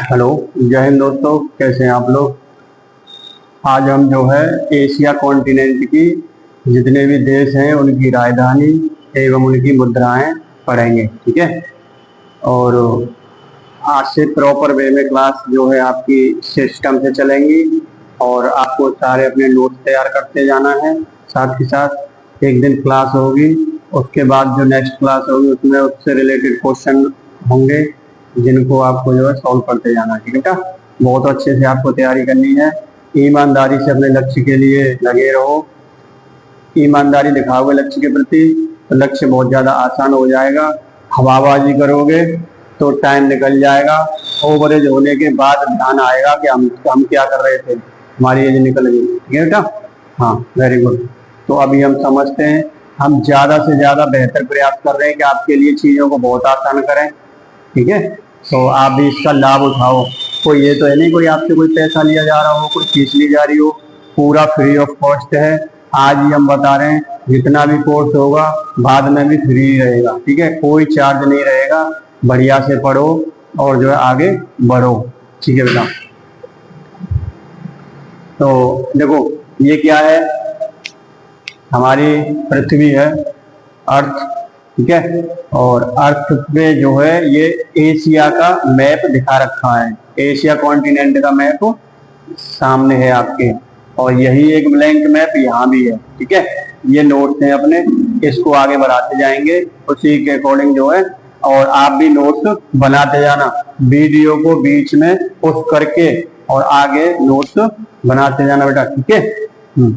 Hello, जय हिंद दोस्तों। कैसे हैं आप लोग। आज हम जो है एशिया कॉन्टिनेंट की जितने भी देश हैं उनकी राजधानी एवं उनकी मुद्राएं पढ़ेंगे। ठीक है। और आज से प्रॉपर वे में क्लास जो है आपकी सिस्टम से चलेंगी और आपको सारे अपने नोट्स तैयार करते जाना है। साथ ही साथ एक दिन क्लास होगी, उसके बाद जो नेक्स्ट क्लास होगी उसमें उससे रिलेटेड क्वेश्चन होंगे जिनको आपको जो है सॉल्व करते जाना है। ठीक है बेटा, बहुत अच्छे से आपको तैयारी करनी है। ईमानदारी से अपने लक्ष्य के लिए लगे रहो। ईमानदारी दिखाओगे लक्ष्य के प्रति तो लक्ष्य बहुत ज्यादा आसान हो जाएगा। हवाबाजी करोगे तो टाइम निकल जाएगा। ओवरेज होने के बाद ध्यान आएगा कि हम क्या कर रहे थे, हमारी एज निकल गई। ठीक है बेटा। हाँ, वेरी गुड। तो अभी हम समझते हैं, हम ज्यादा से ज्यादा बेहतर प्रयास कर रहे हैं कि आपके लिए चीजों को बहुत आसान करें। ठीक है, तो आप भी इसका लाभ उठाओ। कोई ये तो है नहीं कोई आपसे कोई पैसा लिया जा रहा हो, कोई फीस ली जा रही हो, पूरा फ्री ऑफ कॉस्ट है। आज ही हम बता रहे हैं, जितना भी कोर्स होगा बाद में भी फ्री रहेगा। ठीक है, कोई चार्ज नहीं रहेगा। बढ़िया से पढ़ो और जो है आगे बढ़ो। ठीक है बेटा। तो देखो, ये क्या है, हमारी पृथ्वी है, अर्थ। ठीक है, और अर्थ पे जो है ये एशिया का मैप दिखा रखा है। एशिया कॉन्टिनेंट का मैप सामने है आपके, और यही एक ब्लैंक मैप यहाँ भी है। ठीक है, ये नोट्स हैं अपने, इसको आगे बढ़ाते जाएंगे उसी के अकॉर्डिंग जो है। और आप भी नोट्स बनाते जाना, वीडियो को बीच में पुश करके और आगे नोट्स बनाते जाना बेटा। ठीक है।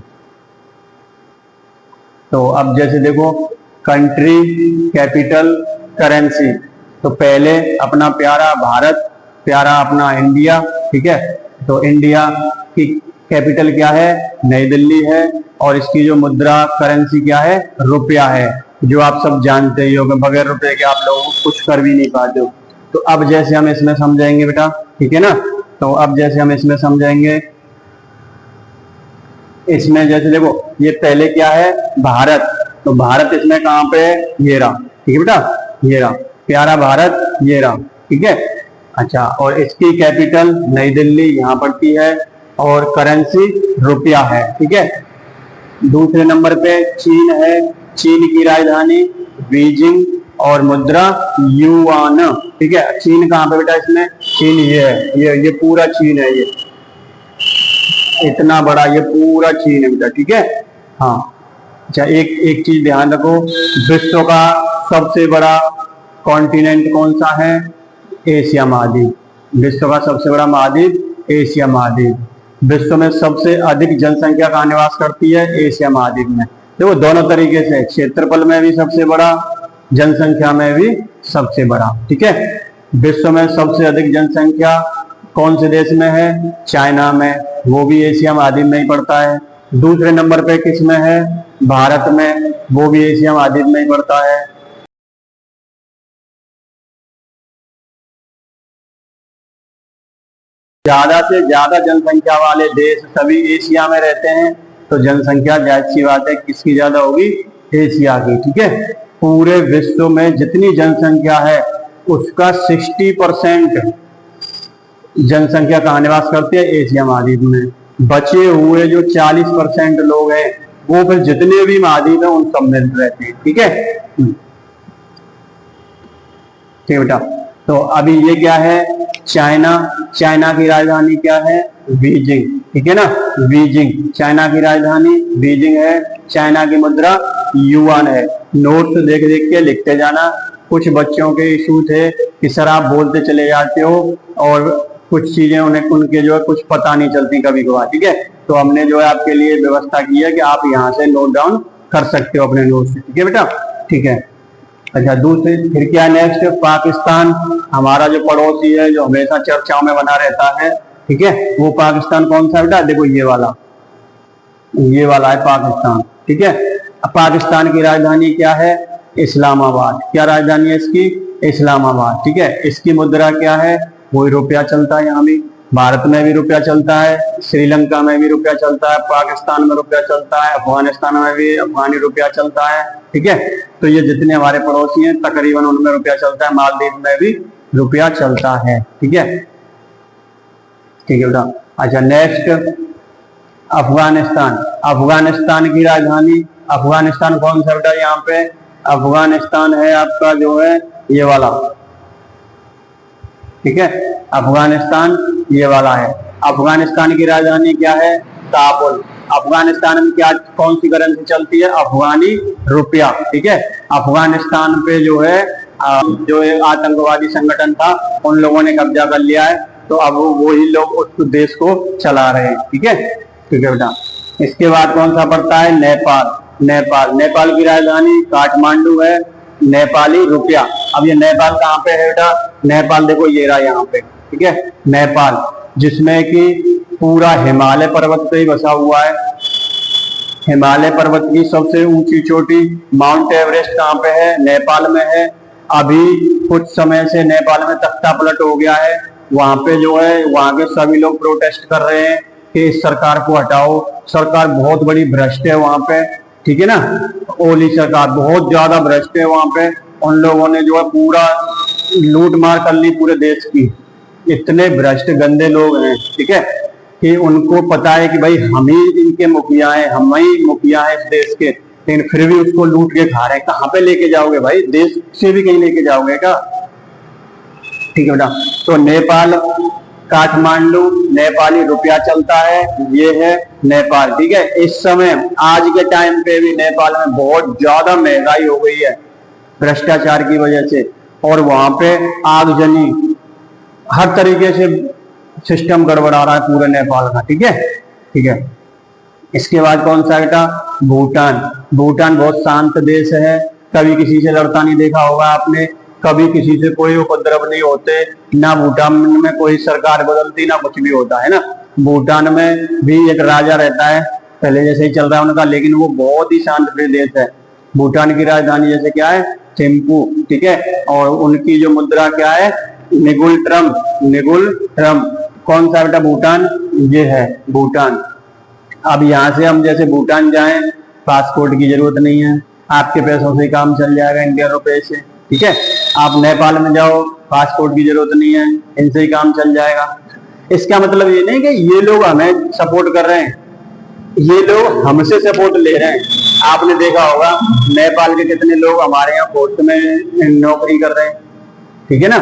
तो अब जैसे देखो, कंट्री, कैपिटल, करेंसी। तो पहले अपना प्यारा भारत, प्यारा अपना इंडिया। ठीक है, तो इंडिया की कैपिटल क्या है, नई दिल्ली है, और इसकी जो मुद्रा करेंसी क्या है, रुपया है, जो आप सब जानते ही हो कि बगैर रुपए के आप लोग कुछ कर भी नहीं पाते हो। तो अब जैसे हम इसमें समझाएंगे बेटा, ठीक है ना। तो अब जैसे हम इसमें समझाएंगे, इसमें जैसे देखो, ये पहले क्या है, भारत। तो भारत इसमें कहाँ पे है, ये रहा। ठीक है बेटा, ये रहा प्यारा भारत, ये रहा। ठीक है। अच्छा, और इसकी कैपिटल नई दिल्ली यहाँ पड़ती है, और करेंसी रुपया है। ठीक है। दूसरे नंबर पे चीन है, चीन की राजधानी बीजिंग, और मुद्रा युआन। ठीक है, चीन कहाँ पे बेटा, इसमें चीन ये है, ये पूरा चीन है, ये इतना बड़ा, ये पूरा चीन है बेटा। ठीक है। हाँ, अच्छा, एक चीज ध्यान रखो, विश्व का सबसे बड़ा कॉन्टिनेंट कौन सा है, एशिया महाद्वीप। विश्व का सबसे बड़ा महाद्वीप एशिया महाद्वीप। विश्व में सबसे अधिक जनसंख्या का निवास करती है एशिया महाद्वीप में। देखो, दोनों तरीके से, क्षेत्रफल में भी सबसे बड़ा, जनसंख्या में भी सबसे बड़ा। ठीक है, विश्व में सबसे अधिक जनसंख्या कौन से देश में है, चाइना में, वो भी एशिया महाद्वीप में ही पड़ता है। दूसरे नंबर पे किस में है, भारत में, वो भी एशिया महाद्वीप में ही पड़ता है। ज्यादा से ज्यादा जनसंख्या वाले देश सभी एशिया में रहते हैं, तो जनसंख्या जाहिर सी बात है किसकी ज्यादा होगी, एशिया की। ठीक है, पूरे विश्व में जितनी जनसंख्या है उसका 60% जनसंख्या कहाँ निवास करती है, एशिया महाद्वीप में। बचे हुए जो 40% लोग हैं वो फिर जितने भी महाद्वीप हैं उन सब में रहते हैं। ठीक है। ठीक बेटा, तो अभी ये क्या है, चाइना। चाइना की राजधानी क्या है, बीजिंग। ठीक है ना, बीजिंग चाइना की राजधानी बीजिंग है। चाइना की मुद्रा युआन है। नोट्स देख देख के लिखते जाना। कुछ बच्चों के इशू थे कि सर आप बोलते चले जाते हो और कुछ चीजें उनके जो है कुछ पता नहीं चलती कभी कभार। ठीक है, तो हमने जो है आपके लिए व्यवस्था की है कि आप यहाँ से नोट डाउन कर सकते हो अपने नोट्स। ठीक है बेटा। ठीक है। अच्छा, दूसरे फिर क्या नेक्स्ट, पाकिस्तान। हमारा जो पड़ोसी है, जो हमेशा चर्चाओं में बना रहता है। ठीक है, वो पाकिस्तान कौन सा बेटा, देखो ये वाला है पाकिस्तान। ठीक है, अब पाकिस्तान की राजधानी क्या है, इस्लामाबाद। क्या राजधानी है इसकी, इस्लामाबाद। ठीक है, इसकी मुद्रा क्या है, वही रुपया चलता है। यहाँ भी भारत में भी रुपया चलता है, श्रीलंका में भी रुपया चलता है, पाकिस्तान में रुपया चलता है, अफगानिस्तान में भी अफगानी रुपया चलता है। ठीक है, तो ये जितने हमारे पड़ोसी हैं तकरीबन उनमें रुपया चलता है। मालदीव में भी रुपया चलता है। ठीक है, ठीक है बेटा। अच्छा नेक्स्ट अफगानिस्तान। अफगानिस्तान की राजधानी, अफगानिस्तान कौन सा बेटा यहाँ पे? अफगानिस्तान है आपका जो है ये वाला, ठीक है, अफगानिस्तान ये वाला है। अफगानिस्तान की राजधानी क्या है? काबुल। अफगानिस्तान में क्या कौन सी करेंसी चलती है? अफगानी रुपया, ठीक है। अफगानिस्तान पे जो है जो एक आतंकवादी संगठन था उन लोगों ने कब्जा कर लिया है, तो अब वही लोग उस देश को चला रहे हैं, ठीक है, ठीक है बेटा। इसके बाद कौन सा पड़ता है? नेपाल। नेपाल, नेपाल की राजधानी काठमांडू है। नेपाली रुपया। अब ये नेपाल कहाँ पे है बेटा? नेपाल देखो ये रहा यहाँ पे, ठीक है, नेपाल, जिसमें कि पूरा हिमालय पर्वत पे ही बसा हुआ है। हिमालय पर्वत की सबसे ऊंची चोटी माउंट एवरेस्ट कहाँ पे है? नेपाल में है। अभी कुछ समय से नेपाल में तख्ता पलट हो गया है, वहां पे जो है वहां के सभी लोग प्रोटेस्ट कर रहे हैं कि इस सरकार को हटाओ, सरकार बहुत बड़ी भ्रष्ट है वहां पे, ठीक है ना। ओली सरकार बहुत ज्यादा भ्रष्ट है वहां पे। उन लोगों ने जो है पूरा लूट मार कर ली पूरे देश की। इतने भ्रष्ट गंदे लोग हैं, ठीक है, कि उनको पता है कि भाई हम ही इनके मुखिया हैं, हम ही मुखिया हैं इस देश के, लेकिन फिर भी उसको लूट के खा रहे हैं। कहाँ पे लेके जाओगे भाई? देश से भी कहीं लेके जाओगे क्या? ठीक है बेटा। तो नेपाल, काठमांडू, नेपाली रुपया चलता है, ये है नेपाल, ठीक है। इस समय आज के टाइम पे भी नेपाल में बहुत ज्यादा महंगाई हो गई है भ्रष्टाचार की वजह से, और वहां पे आगजनी, हर तरीके से सिस्टम गड़बड़ा रहा है पूरे नेपाल का, ठीक है, ठीक है। इसके बाद कौन सा बेटा? भूटान। भूटान बहुत शांत देश है, कभी किसी से लड़ता नहीं देखा होगा आपने, कभी किसी से कोई उपद्रव नहीं होते, ना भूटान में कोई सरकार बदलती, ना कुछ भी होता है ना। भूटान में भी एक राजा रहता है, पहले जैसे ही चल रहा है उनका, लेकिन वो बहुत ही शांत प्रिय देश है। भूटान की राजधानी जैसे क्या है? थिम्पू, ठीक है। और उनकी जो मुद्रा क्या है? निगुल ट्रम, निगुल ट्रम। कौन सा बेटा? भूटान, ये है भूटान। अब यहाँ से हम जैसे भूटान जाएं, पासपोर्ट की जरूरत नहीं है, आपके पैसों से काम चल जाएगा, इंडियन रुपए से, ठीक है। आप नेपाल में जाओ, पासपोर्ट की जरूरत नहीं है, इनसे ही काम चल जाएगा। इसका मतलब ये नहीं कि ये लोग हमें सपोर्ट कर रहे हैं, ये लोग हमसे सपोर्ट ले रहे हैं। आपने देखा होगा नेपाल के कितने लोग हमारे यहाँ फोर्स में नौकरी कर रहे हैं, ठीक है ना।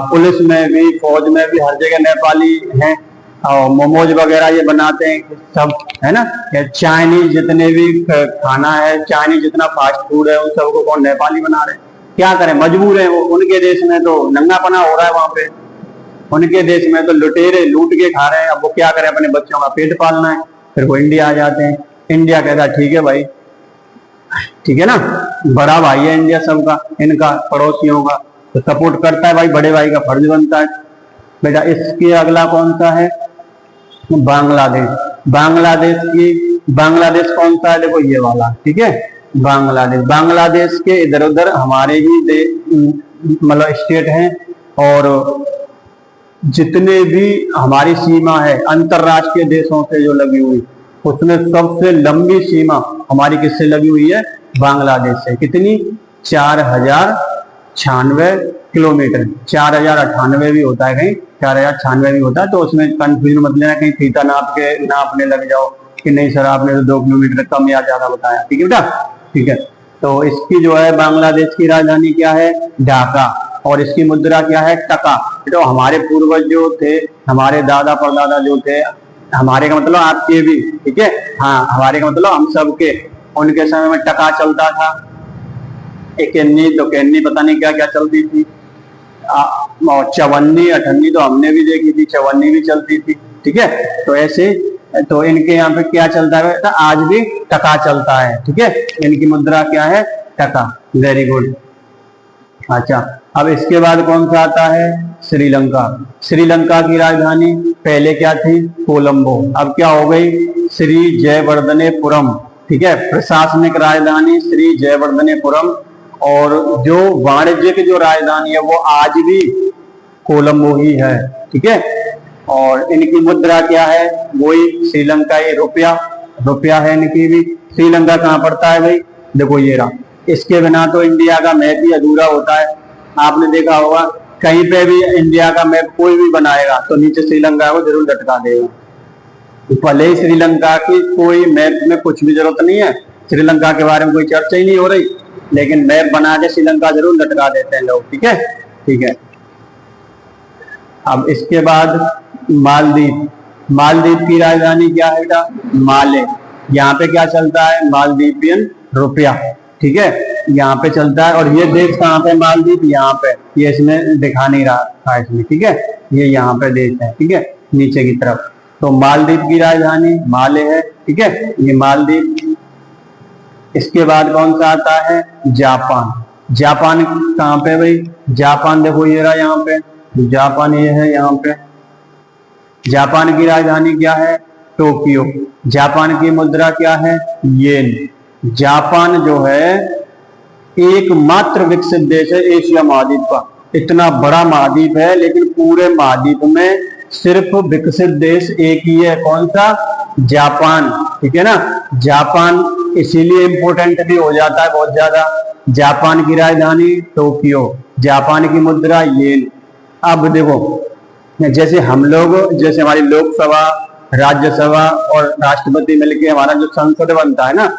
पुलिस में भी, फौज में भी, हर जगह नेपाली हैं। और मोमोज वगैरह ये बनाते हैं सब, है ना। चाइनीज जितने भी खाना है, चाइनीज जितना फास्ट फूड है, उन सबको कौन? नेपाली बना रहे हैं। क्या करें, मजबूर है वो। उनके देश में तो नंगापना हो रहा है वहां पे, उनके देश में तो लुटेरे लूट के खा रहे हैं। अब वो क्या करें, अपने बच्चों का पेट पालना है, फिर वो इंडिया आ जाते हैं। इंडिया कहता है ठीक है भाई, ठीक है ना, बड़ा भाई है इंडिया सबका, इनका पड़ोसियों का, तो सपोर्ट करता है भाई, बड़े भाई का फर्ज बनता है बेटा। इसके अगला कौन सा है? बांग्लादेश। बांग्लादेश की, बांग्लादेश कौन सा है? देखो ये वाला, ठीक है, बांग्लादेश। बांग्लादेश के इधर उधर हमारे ही मतलब स्टेट हैं, और जितने भी हमारी सीमा है अंतरराष्ट्रीय देशों से जो लगी हुई, उसमें सबसे लंबी सीमा हमारी किससे लगी हुई है? बांग्लादेश से। कितनी? 4096 किलोमीटर। 4098 भी होता है, कहीं 4096 भी होता है, तो उसमें कंफ्यूजन मत लेना कहीं फीता नापने लग जाओ कि नहीं सर आपने तो 2 किलोमीटर कम या ज्यादा बताया, ठीक है बेटा, ठीक है। तो इसकी जो है बांग्लादेश की राजधानी क्या है? ढाका। और इसकी मुद्रा क्या है? टका। तो हमारे पूर्वज जो थे, हमारे दादा परदादा जो थे, हमारे का मतलब आपके भी, ठीक है, हाँ, हमारे का मतलब हम सब के, उनके समय में टका चलता था, इक्यानी तो कैनी पता नहीं क्या क्या चलती थी, और चवन्नी अठन्नी तो हमने भी देखी थी, चवन्नी भी चलती थी, ठीक है। तो ऐसे, तो इनके यहाँ पे क्या चलता है? तो आज भी टका चलता है, ठीक है। इनकी मुद्रा क्या है? टका। Very good. अच्छा, अब इसके बाद कौन सा आता है? श्रीलंका। श्रीलंका की राजधानी पहले क्या थी? कोलंबो। अब क्या हो गई? श्री जयवर्धनेपुरम, ठीक है। प्रशासनिक राजधानी श्री जयवर्धनेपुरम, और जो वाणिज्यिक जो राजधानी है वो आज भी कोलंबो ही है, ठीक है। और इनकी मुद्रा क्या है? वही श्रीलंकाई रुपया, रुपया है इनकी भी। श्रीलंका कहाँ पड़ता है भाई? देखो ये रहा। इसके बिना तो इंडिया का मैप ही अधूरा होता है। आपने देखा होगा कहीं पे भी इंडिया का मैप कोई भी बनाएगा तो नीचे श्रीलंका को जरूर लटका देगा। भले ही श्रीलंका की कोई मैप में कुछ भी जरूरत नहीं है, श्रीलंका के बारे में कोई चर्चा ही नहीं हो रही, लेकिन मैप बना के श्रीलंका जरूर लटका देते हैं लोग। ठीक है, ठीक है। अब इसके बाद मालदीव। मालदीव की राजधानी क्या है बेटा? माले। यहाँ पे क्या चलता है? मालदीवियन रुपया। ठीक है, यहाँ पे चलता है। और ये देश कहाँ पे? मालदीव यहाँ पे, ये इसमें दिखा नहीं रहा था इसमें। ठीक है, ये यहाँ पे देश है। ठीक है, नीचे की तरफ। तो मालदीव की राजधानी माले है। ठीक है, ये मालदीव। इसके बाद कौन सा आता है? जापान। जापान कहाँ पे भाई? जापान देखो ये रहा यहाँ पे, जापान ये है यहाँ पे। जापान की राजधानी क्या है? टोक्यो। जापान की मुद्रा क्या है? येन। जापान जो है एकमात्र विकसित देश है एशिया महाद्वीप का। इतना बड़ा महाद्वीप है, लेकिन पूरे महाद्वीप में सिर्फ विकसित देश एक ही है। कौन सा? जापान। ठीक है ना, जापान इसीलिए इंपोर्टेंट भी हो जाता है बहुत ज्यादा। जापान की राजधानी टोक्यो, जापान की मुद्रा येन। अब देखो, जैसे हम लोग, जैसे हमारी लोकसभा, राज्यसभा और राष्ट्रपति मिलकर हमारा जो संसद बनता है ना,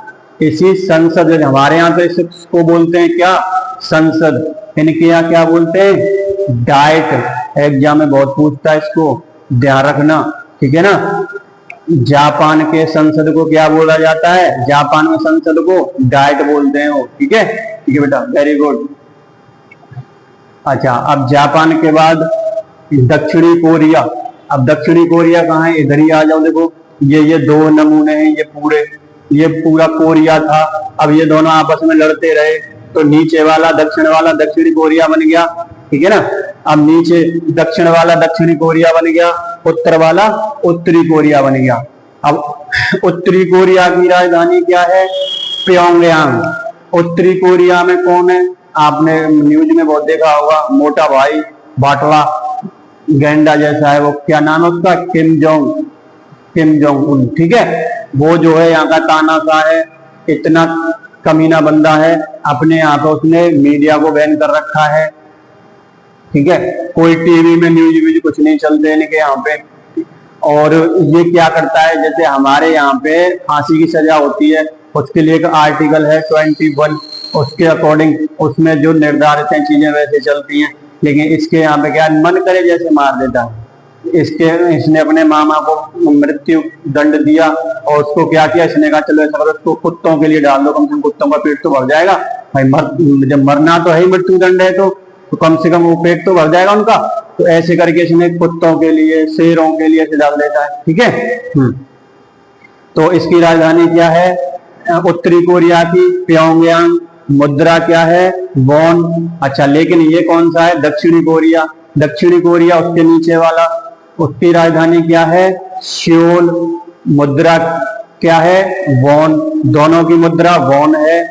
इसी संसद, हमारे यहाँ तो इसको बोलते हैं क्या? संसद। इनके यहाँ क्या बोलते हैं? डाइट। एग्जाम में बहुत पूछता है, इसको ध्यान रखना। ठीक है ना, जापान के संसद को क्या बोला जाता है? जापान में संसद को डाइट बोलते हैं वो। ठीक है, ठीक है बेटा, वेरी गुड। अच्छा, अब जापान के बाद दक्षिणी कोरिया। अब दक्षिणी कोरिया कहाँ है? इधर ही आ जाओ। देखो ये दो नमूने हैं, ये पूरा कोरिया था। अब ये दोनों आपस में लड़ते रहे, तो नीचे वाला दक्षिण वाला दक्षिणी कोरिया बन गया। ठीक है ना, अब नीचे दक्षिण वाला दक्षिणी कोरिया बन गया, उत्तर वाला उत्तरी कोरिया बन गया। अब उत्तरी कोरिया की राजधानी क्या है? प्योंगयांग। उत्तरी कोरिया में कौन है? आपने न्यूज में बहुत देखा होगा, मोटा भाई बाटला गेंडा जैसा है, वो क्या नाम है उसका? Kim Jong Un. ठीक है, वो जो है यहाँ का तानाशाह है, इतना कमीना बंदा है, अपने यहाँ पे उसने मीडिया को बैन कर रखा है। ठीक है, कोई टीवी में न्यूज कुछ नहीं चलते इनके यहाँ पे। और ये क्या करता है, जैसे हमारे यहाँ पे फांसी की सजा होती है, उसके लिए एक आर्टिकल है 21, उसके अकॉर्डिंग उसमें जो निर्धारित हैं चीजें वैसे चलती हैं। लेकिन इसके यहाँ पे क्या, मन करे जैसे मार देता है। इसने अपने मामा को मृत्यु दंड दिया, और उसको क्या किया, इसने कहा चलो ऐसा करो, उसको कुत्तों के लिए डाल दो, कम से कम कुत्तों का पेट तो भर जाएगा भाई। जब मरना तो है ही, मृत्यु दंड है तो कम से कम वो पेट तो भर जाएगा उनका। तो ऐसे करके इसने कुत्तों के लिए, शेरों के लिए ऐसे डाल देता है। ठीक है, तो इसकी राजधानी क्या है? उत्तरी कोरिया की प्योंगयांग। मुद्रा क्या है? वॉन। अच्छा, लेकिन ये कौन सा है? दक्षिणी कोरिया। दक्षिणी कोरिया उसके नीचे वाला, उसकी राजधानी क्या है? सियोल। मुद्रा क्या है? वॉन। दोनों की मुद्रा वॉन है।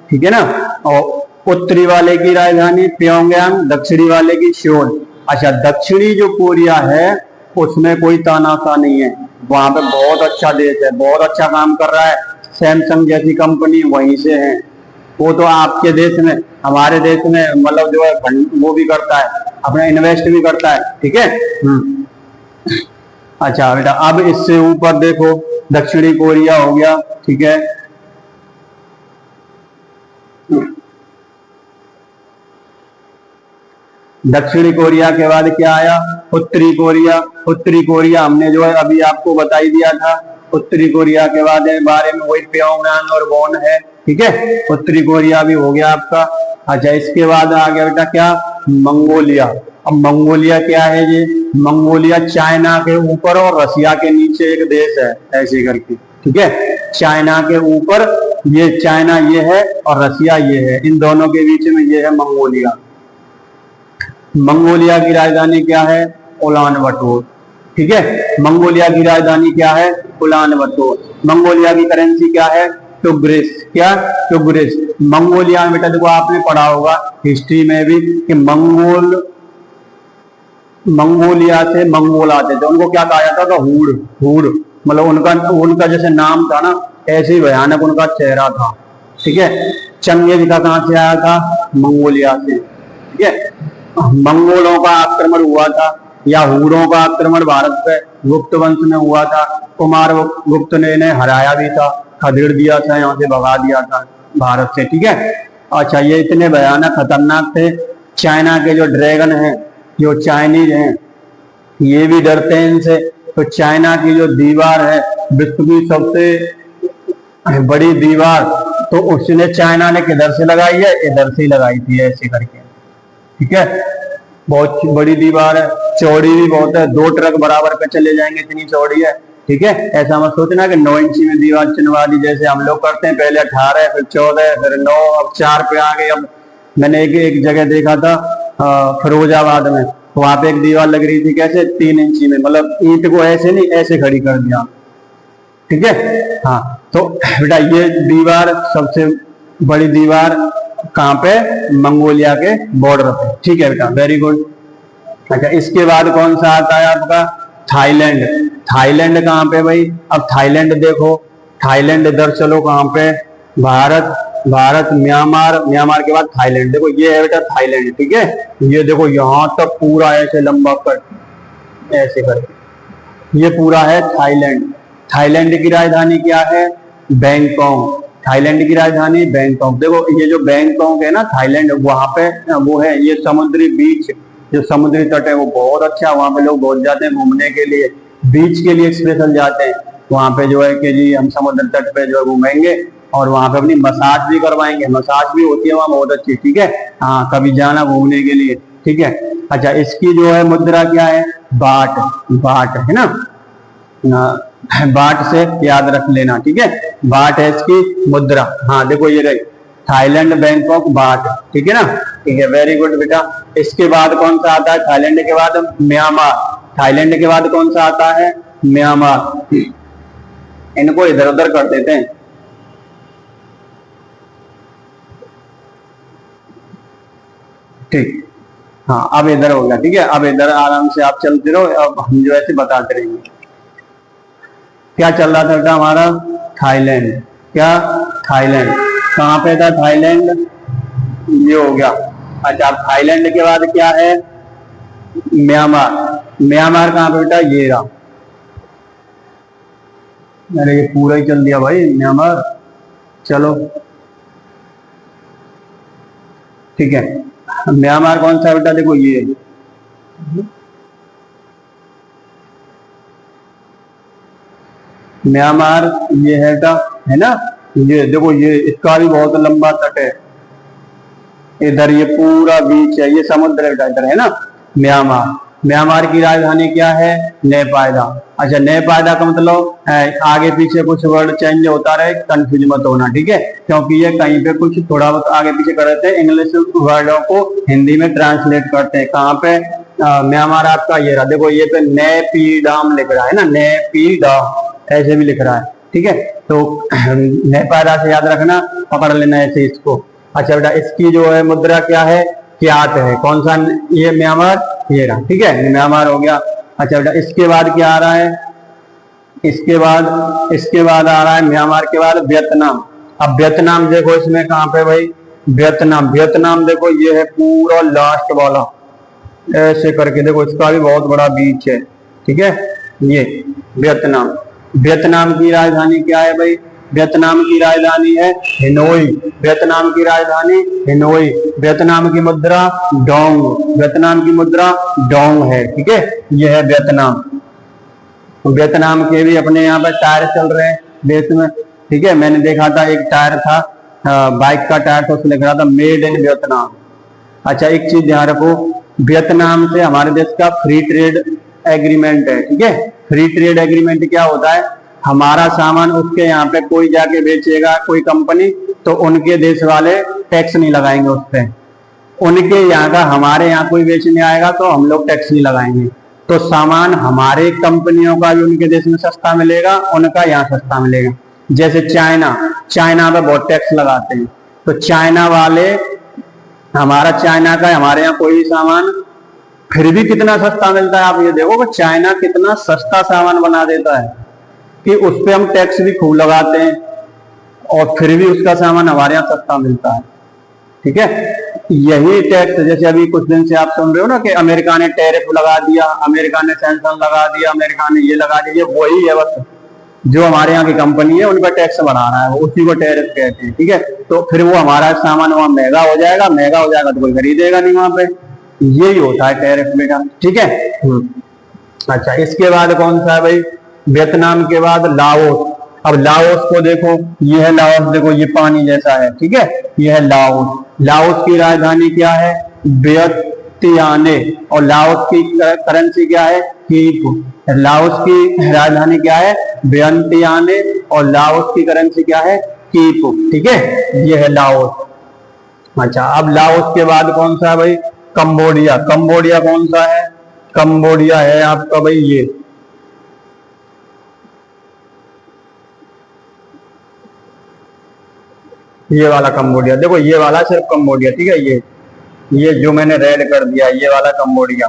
ठीक है ना, और उत्तरी वाले की राजधानी प्योंगयांग, दक्षिणी वाले की सियोल। अच्छा, दक्षिणी जो कोरिया है उसमें कोई तानाशाह नहीं है, वहां पे बहुत अच्छा देश है, बहुत अच्छा काम कर रहा है। सैमसंग जैसी कंपनी वहीं से है। वो तो आपके देश में, हमारे देश में मतलब जो है वो भी करता है, अपना इन्वेस्ट भी करता है। ठीक है, अच्छा बेटा, अब इससे ऊपर देखो, दक्षिणी कोरिया हो गया। ठीक है, दक्षिणी कोरिया के बाद क्या आया? उत्तरी कोरिया। उत्तरी कोरिया हमने जो है अभी आपको बता ही दिया था। उत्तरी कोरिया के बाद बारे में वही प्योंगयांग और वॉन है। ठीक है, उत्तरी कोरिया भी हो गया आपका। अच्छा, इसके बाद आ गया बेटा क्या? मंगोलिया। अब मंगोलिया क्या है? ये मंगोलिया चाइना के ऊपर और रसिया के नीचे एक देश है, ऐसे करके। ठीक है, चाइना के ऊपर ये चाइना ये है और रसिया ये है, इन दोनों के बीच में ये है मंगोलिया। मंगोलिया की राजधानी क्या है? उलानबाटर। ठीक है, मंगोलिया की राजधानी क्या है? उलानबाटर। मंगोलिया की करेंसी क्या है? टुग्रिस। क्या? टुग्रिस। मंगोलिया में बेटा देखो, आपने पढ़ा होगा हिस्ट्री में भी कि मंगोलिया से मंगोल आते थे, उनको क्या कहा जाता था? हुड। मतलब उनका जैसे नाम था ना, ऐसे ही भयानक उनका चेहरा था। ठीक है, चंगेज का कहां से आया था? मंगोलिया से। ठीक है, मंगोलों का आक्रमण हुआ था या हुरों का आक्रमण भारत पे गुप्त वंश में हुआ था। कुमार गुप्त ने इन्हें हराया भी था, खदेड़ दिया था, यहाँ से भगा दिया था भारत से, ठीक है। अच्छा, ये इतने भयानक खतरनाक थे। चाइना के जो ड्रैगन हैं, जो चाइनीज हैं, ये भी डरते हैं इनसे। तो चाइना की जो दीवार है, विश्व की सबसे बड़ी दीवार, तो उसने चाइना ने किधर से लगाई है? इधर से ही लगाई थी, ऐसे करके, ठीक है। बहुत बड़ी दीवार है, चौड़ी भी बहुत है, 2 ट्रक बराबर पे चले जाएंगे, इतनी चौड़ी है, ठीक है। ऐसा मत सोचना कि 9 इंची में दीवार चुनवा दी, जैसे हम लोग करते हैं, पहले 18, फिर 14, फिर 9, अब 4 पे आ गए। अब मैंने एक जगह देखा था फिरोजाबाद में, वहां पे एक दीवार लग रही थी, कैसे 3 इंची में, मतलब ईंट को ऐसे नहीं, ऐसे खड़ी कर दिया, ठीक है। हाँ, तो बेटा ये दीवार, सबसे बड़ी दीवार कहाँ पे? मंगोलिया के बॉर्डर पे, ठीक है बेटा, वेरी गुड। अच्छा, इसके बाद कौन सा आता है आपका? थाईलैंड। थाईलैंड कहाँ पे भाई? अब थाईलैंड देखो, थाईलैंड इधर चलो, कहाँ पे? भारत, भारत, म्यांमार, म्यांमार के बाद थाईलैंड। देखो ये है बेटा थाईलैंड, ठीक है। ये देखो यहाँ तक पूरा ऐसे लंबा कर, ऐसे करके ये पूरा है थाईलैंड। थाईलैंड की राजधानी क्या है? बैंकॉक। थाईलैंड की राजधानी बैंकॉक। देखो ये जो बैंकॉक है ना, थाईलैंड, वहां पे वो है, ये समुद्री बीच, जो समुद्री तट है वो बहुत अच्छा, वहां पे लोग बहुत जाते हैं घूमने के लिए, बीच के लिए स्पेशल जाते हैं। वहां पे जो है कि जी हम समुद्र तट पे जो है घूमेंगे और वहां पे अपनी मसाज भी करवाएंगे, मसाज भी होती है वहां बहुत अच्छी, ठीक है। हाँ, कभी जाना घूमने के लिए, ठीक है। अच्छा, इसकी जो है मुद्रा क्या है? बाट। बाट है ना, बाट से याद रख लेना, ठीक है। बाट है इसकी मुद्रा। हाँ देखो ये रही, थाईलैंड, बैंकॉक, बाट, ठीक है ना, ठीक है, वेरी गुड बेटा। इसके बाद कौन सा आता है? थाईलैंड के बाद म्यांमार। थाईलैंड के बाद कौन सा आता है? म्यांमार। इनको इधर उधर कर देते हैं, ठीक। हाँ, अब इधर हो गया, ठीक है। अब इधर आराम से आप चलते रहो, अब हम जो ऐसे बताते रहेंगे। क्या चल रहा था बेटा हमारा? थाईलैंड। क्या? थाईलैंड। कहाँ पे था थाईलैंड? ये हो गया। अच्छा, अब थाईलैंड के बाद क्या है? म्यांमार। म्यांमार कहाँ पे बेटा? ये रहा। अरे ये पूरा ही चल दिया भाई म्यांमार, चलो ठीक है। म्यांमार कौन सा बेटा? देखो ये म्यांमार, ये है बेटा, है ना। ये देखो, ये इसका भी बहुत लंबा तट है, इधर ये पूरा बीच है, ये समुद्र है बेटा, इधर है ना म्यांमार। म्यांमार की राजधानी क्या है? नेपायदा। अच्छा, नेपायदा का मतलब आगे पीछे कुछ वर्ड चेंज होता रहे, कंफ्यूज मत होना, ठीक है, क्योंकि ये कहीं पे कुछ थोड़ा बहुत आगे पीछे कर देते हैं, इंग्लिश वर्डों को हिंदी में ट्रांसलेट करते हैं। कहाँ पे? म्यांमार आपका ये रहा, देखो ये पे नेपीडाम लिख रहा है ना, नेपीडाम ऐसे भी लिख रहा है, ठीक है। तो नेपायदा से याद रखना, पकड़ लेना ऐसे इसको। अच्छा बेटा, इसकी जो है मुद्रा क्या है? क्यात है। कौन सा? ये म्यांमार, ये रहा, ठीक है, म्यांमार हो गया। अच्छा बेटा, इसके बाद क्या आ रहा है? इसके बाद आ रहा है म्यांमार के बाद वियतनाम। अब वियतनाम देखो, इसमें कहाँ पे भाई? वियतनाम। वियतनाम देखो ये है पूरा लास्ट वाला, ऐसे करके देखो, इसका भी बहुत बड़ा बीच है, ठीक है। ये वियतनाम। वियतनाम की राजधानी क्या है भाई? वियतनाम की राजधानी है हेनोई। वियतनाम की राजधानी हेनोई। वियतनाम की मुद्रा डोंग। वियतनाम की मुद्रा डोंग है, ठीक है, यह है वियतनाम। वियतनाम के भी अपने यहाँ पर टायर चल रहे हैं देश में, ठीक है। मैंने देखा था, एक टायर था बाइक का टायर था, उसमें लिख रहा था मेड इन वियतनाम। अच्छा, एक चीज ध्यान रखो, वियतनाम से हमारे देश का फ्री ट्रेड एग्रीमेंट है, ठीक है। फ्री ट्रेड एग्रीमेंट क्या होता है? हमारा सामान उसके यहाँ पे कोई जाके बेचेगा, कोई कंपनी, तो उनके देश वाले टैक्स नहीं लगाएंगे उस पर। उनके यहाँ का हमारे यहाँ कोई बेचने आएगा तो हम लोग टैक्स नहीं लगाएंगे। तो सामान हमारे कंपनियों का भी उनके देश में सस्ता मिलेगा, उनका यहाँ सस्ता मिलेगा। जैसे चाइना पे बहुत टैक्स लगाते हैं, तो चाइना वाले, हमारा चाइना का हमारे यहाँ कोई भी सामान फिर भी कितना सस्ता मिलता है। आप ये देखो कि चाइना कितना सस्ता सामान बना देता है कि उस पर हम टैक्स भी खूब लगाते हैं और फिर भी उसका सामान हमारे यहाँ सस्ता मिलता है, ठीक है। यही टैक्स, जैसे अभी कुछ दिन से आप सुन रहे हो ना कि अमेरिका ने टैरिफ लगा दिया, अमेरिका ने सैंक्शन लगा दिया, अमेरिका ने ये लगा दिया, ये वही है बस। जो हमारे यहाँ की कंपनी है उनका टैक्स बढ़ा रहा है, वो उसी को टैरिफ कहते हैं, ठीक है। तो फिर वो हमारा सामान वहां महंगा हो जाएगा, महंगा हो जाएगा तो कोई खरीदेगा नहीं वहां पे। यही होता है टैरिफ बेटा, ठीक है। अच्छा, इसके बाद कौन सा है भाई? वियतनाम के बाद लाओस। अब लाओस को देखो, ये है लाओस, देखो ये पानी जैसा है, ठीक है, ये है लाओस। लाओस की राजधानी क्या है? वियतियाने। और लाओस की करेंसी क्या है? कीप। लाओस की राजधानी क्या है? वियतियाने। और लाओस की करेंसी क्या है? कीप, ठीक है, ये है लाओस। अच्छा, अब लाओस के बाद कौन सा है भाई? कंबोडिया। कंबोडिया कौन सा है? कंबोडिया है आपका भाई ये वाला कंबोडिया। देखो ये वाला सिर्फ कंबोडिया, ठीक है, ये जो मैंने रेड कर दिया, ये वाला कंबोडिया।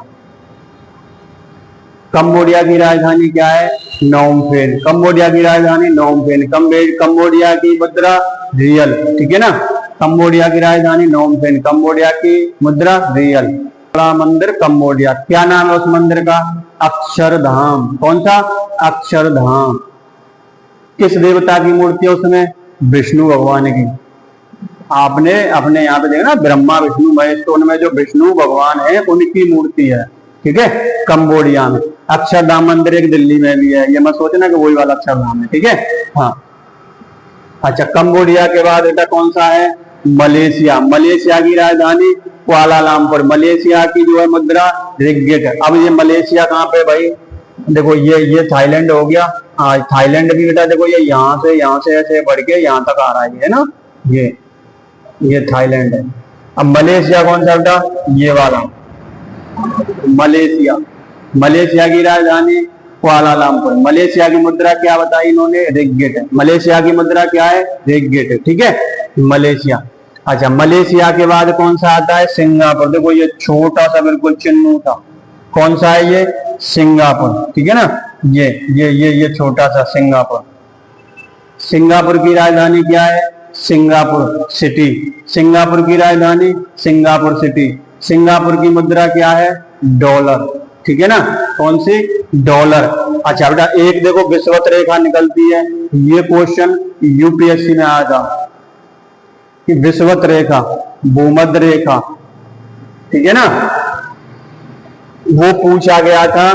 कंबोडिया की राजधानी क्या है? Phnom Penh. कंबोडिया की राजधानी नोम पेन। कंबोडिया की मुद्रा रियल, ठीक है ना। कंबोडिया की राजधानी नोम पेन, कंबोडिया की मुद्रा रियल। बड़ा मंदिर कंबोडिया, क्या नाम है उस मंदिर का? अक्षरधाम। कौन सा? अक्षरधाम। किस देवता की मूर्ति है उसमें? विष्णु भगवान की। आपने अपने यहाँ पे देखा ना, ब्रह्मा विष्णु महेश, तो उनमें जो विष्णु भगवान है उनकी मूर्ति है, ठीक है, कंबोडिया में। अक्षरधाम मंदिर एक दिल्ली में भी है, ये मत सोचना कि वही वाला अक्षरधाम है, ठीक है। हाँ, अच्छा, कंबोडिया के बाद बेटा कौन सा है? मलेशिया। मलेशिया की राजधानी कुआलालंपुर। मलेशिया की जो है मुद्रा रिग्गिट है। अब ये मलेशिया कहाँ पे भाई? देखो ये थाईलैंड हो गया। हाँ, थाईलैंड भी बेटा देखो, ये यहाँ से ऐसे बढ़ के यहाँ तक आ रहा है ना, ये थाईलैंड है। अब मलेशिया कौन सा बेटा? ये वाला मलेशिया। मलेशिया की राजधानी कुआलालंपुर। मलेशिया की मुद्रा क्या बताई इन्होंने? रिग्गिट है। मलेशिया की मुद्रा क्या है? रिग्गिट है, ठीक है, मलेशिया। अच्छा, मलेशिया के बाद कौन सा आता है? सिंगापुर। देखो ये छोटा सा बिल्कुल चिन्ह था, कौन सा है ये? सिंगापुर, ठीक है ना, ये छोटा सा सिंगापुर। सिंगापुर की राजधानी क्या है? Singapore city. सिंगापुर की राजधानी सिंगापुर सिटी। सिंगापुर की मुद्रा क्या है? डॉलर, ठीक है ना, कौन सी? डॉलर। अच्छा बेटा, एक देखो विषुवत रेखा निकलती है, ये क्वेश्चन यूपीएससी में आया था कि विषुवत रेखा, भूमध्य रेखा, ठीक है ना, वो पूछा गया था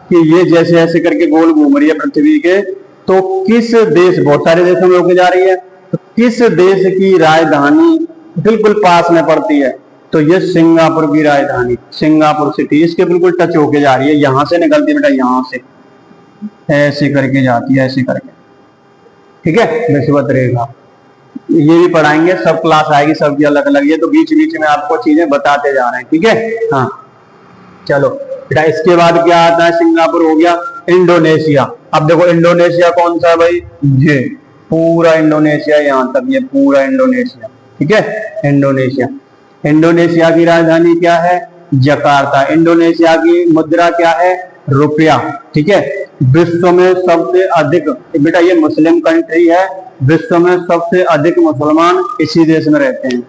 कि ये जैसे ऐसे करके गोल घूम रही है पृथ्वी के, तो किस देश, बहुत सारे देशों में होके जा रही है, तो किस देश की राजधानी बिल्कुल पास में पड़ती है? तो ये सिंगापुर की राजधानी, सिंगापुर सिटी, इसके बिल्कुल टच होके जा रही है, यहां से निकलती है बेटा, यहां से ऐसे करके जाती है, ऐसे करके, ठीक है, विषुवत रेखा। ये भी पढ़ाएंगे, सब क्लास आएगी, सबकी अलग अलग, ये तो बीच बीच में आपको चीजें बताते जा रहे हैं, ठीक है। हाँ चलो बेटा, इसके बाद क्या आता है? सिंगापुर हो गया। इंडोनेशिया। अब देखो इंडोनेशिया कौन सा है भाई? ये पूरा इंडोनेशिया, यहां तक ये पूरा इंडोनेशिया, ठीक है, इंडोनेशिया। इंडोनेशिया की राजधानी क्या है? जकार्ता। इंडोनेशिया की मुद्रा क्या है? रुपया, ठीक है। विश्व में सबसे अधिक, बेटा ये मुस्लिम कंट्री है, विश्व में सबसे अधिक मुसलमान इसी देश में रहते हैं,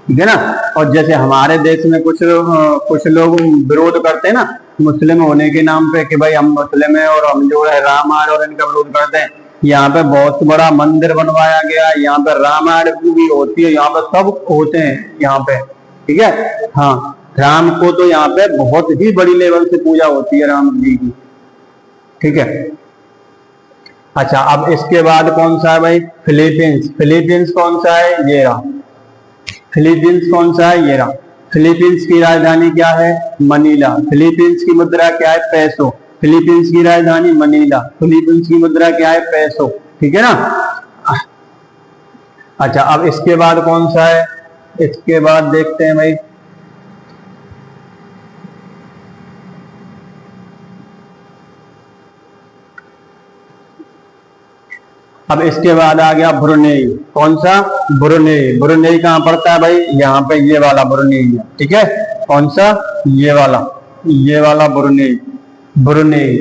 ठीक है ना। और जैसे हमारे देश में कुछ लोग विरोध करते हैं ना मुस्लिम होने के नाम पे कि भाई हम मुस्लिम हैं और हम जो है रामायण और इनका विरोध करते हैं, यहाँ पे बहुत बड़ा मंदिर बनवाया गया, यहाँ पे रामायण भी होती है, यहाँ पे सब होते हैं यहाँ पे, ठीक है। हाँ, राम को तो यहाँ पे बहुत ही बड़ी लेवल से पूजा होती है, राम जी की, ठीक है। अच्छा, अब इसके बाद कौन सा है भाई? फिलीपींस। फिलीपींस कौन सा है? ये रहा फिलीपींस। कौन सा है? ये रहा। फिलीपींस की राजधानी क्या है? मनीला। फिलीपींस की मुद्रा क्या है? पैसो। फिलीपींस की राजधानी मनीला, फिलीपींस की मुद्रा क्या है? पैसो, ठीक है ना। अच्छा, अब इसके बाद कौन सा है? इसके बाद देखते हैं भाई, अब इसके बाद आ गया ब्रुनेई। कौन सा? ब्रुनेई। ब्रुनेई कहां पड़ता है भाई? यहाँ पे ये वाला ब्रुनेई है, ठीक है। कौन सा? ये वाला ब्रुनेई। ब्रुनेई।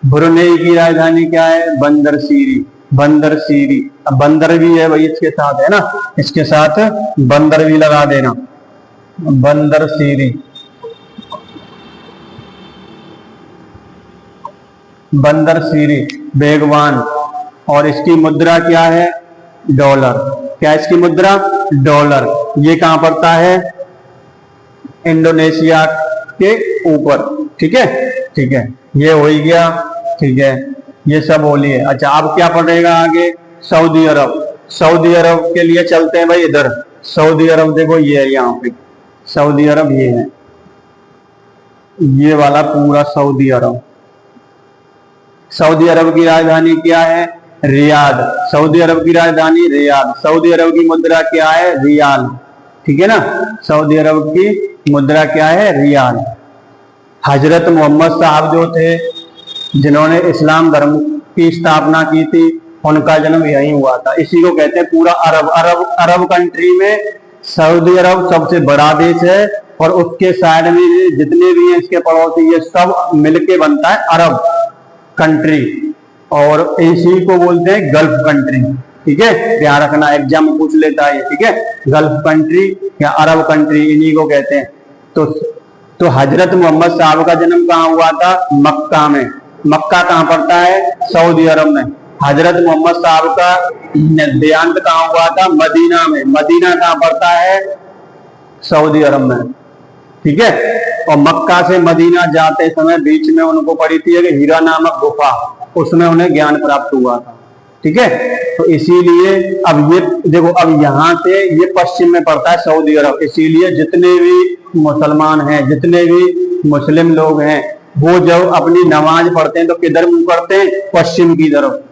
ब्रुनेई की राजधानी क्या है? बंदर सीरी। बंदर सीरी। अब बंदर भी है भाई इसके साथ, है ना, इसके साथ बंदर भी लगा देना, बंदर सीरी, बंदर सीरी बेगवान। और इसकी मुद्रा क्या है? डॉलर। क्या इसकी मुद्रा? डॉलर। ये कहां पड़ता है? इंडोनेशिया के ऊपर। ठीक है, ठीक है, ये हो ही गया। ठीक है, ये सब बोलिए। अच्छा, अब क्या पड़ेगा आगे? सऊदी अरब। सऊदी अरब के लिए चलते हैं भाई इधर। सऊदी अरब देखो ये है, यहाँ पे सऊदी अरब ये है, ये वाला पूरा सऊदी अरब। सऊदी अरब की राजधानी क्या है? रियाद। सऊदी अरब की राजधानी रियाद। सऊदी अरब की मुद्रा क्या है? रियाल। ठीक है ना, सऊदी अरब की मुद्रा क्या है? रियाल। हजरत मोहम्मद साहब जो थे, जिन्होंने इस्लाम धर्म की स्थापना की थी, उनका जन्म यहीं हुआ था। इसी को कहते हैं पूरा अरब। अरब अरब कंट्री में सऊदी अरब सबसे बड़ा देश है, और उसके साइड में जितने भी हैं इसके पड़ोसी, ये सब मिलके बनता है अरब कंट्री। और इसी को बोलते हैं गल्फ कंट्री। ठीक है, ध्यान रखना, एग्जाम में पूछ लेता है। ठीक है, गल्फ कंट्री या अरब कंट्री, इन्हीं को कहते हैं। तो हजरत मोहम्मद साहब का जन्म कहाँ हुआ था? मक्का में। मक्का कहाँ पड़ता है? सऊदी अरब में। हजरत मोहम्मद साहब का देहांत कहाँ हुआ था? मदीना में। मदीना कहाँ पड़ता है? सऊदी अरब में। ठीक है, और मक्का से मदीना जाते समय बीच में उनको पड़ी थी कि हीरा नामक गुफा, उसमें उन्हें ज्ञान प्राप्त हुआ था। ठीक है, तो इसीलिए अब ये देखो, अब यहाँ से ये पश्चिम में पड़ता है सऊदी अरब, इसीलिए जितने भी मुसलमान हैं, जितने भी मुस्लिम लोग हैं, वो जब अपनी नमाज पढ़ते हैं तो किधर मुंह करते हैं? पश्चिम की तरफ।